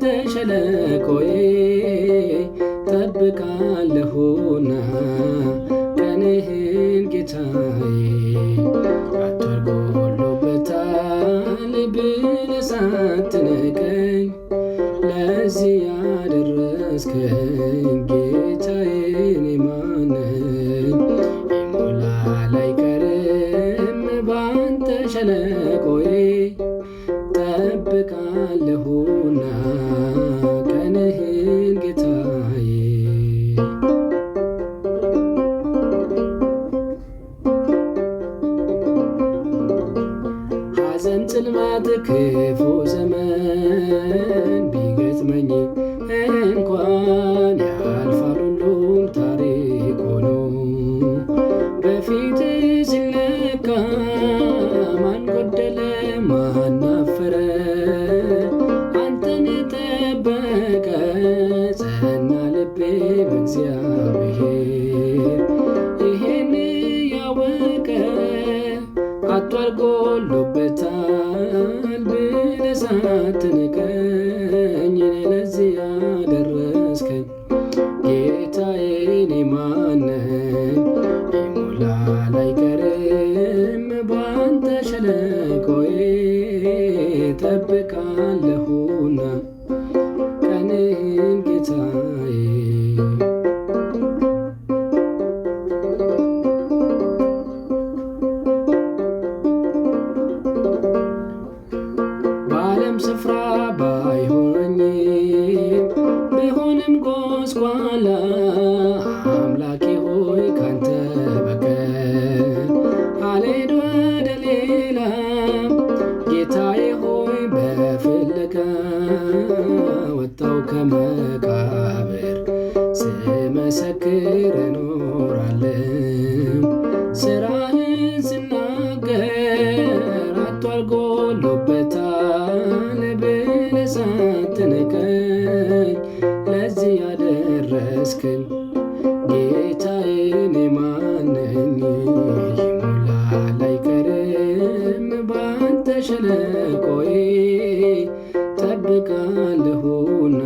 ባንተ ሸለቆዬ ጠብቃለሁና ቀንህን ጌታዬ አትርጎሎበታል ብለህ ሳትንቀኝ ለዚህ ያደረስከኝ ጌታዬ እኔ ማን ነኝ? ይሞላል አይቀርም ባንተ ሸለቆዬ ጠብቃለሁና ቀንህን ጌታዬ። ሐዘን ጽልመት ክፉ ዘመን ቢገጥመኝ እንኳን ያልፋል ሁሉም ታሪክ ሆኖ በፊት ሲለካ ማን ጎደለ ማን አፈረ? አንተን የጠበቀ ጸና ልቤ በእግዚአብሔር ይሄን ያወቀ አጥቷል ጎሎበታል ብለህ ሳትንቀኝ ለዚህ ያደረስከኝ ጌታዬ እኔ ማን ነኝ? ይሞላል አይቀርም ባንተ ሸለቆዬ ጠብቃለሁና ቀንህን ጌታዬ። በዓለም ስፍራ ባይሆነኝም ቢሆንም ጎስቋላ አምላኬ ሆይ ካንተ በቀር አልሄድ ወደ ሌላ ጌታዬ ሆይ በፍለጋ ወጣው ከመቃብር ስመሰክር እኖራለሁ ስራህን ስናገር አጥቷል ጎሎበታል ብለህ ሳትንቀኝ ለዚህ ያደረስከኝ ጌታዬ እኔ ማን ነኝ? ይሞላል አይቀርም ባንተ ሸለቆዬ ጠብቃለሁና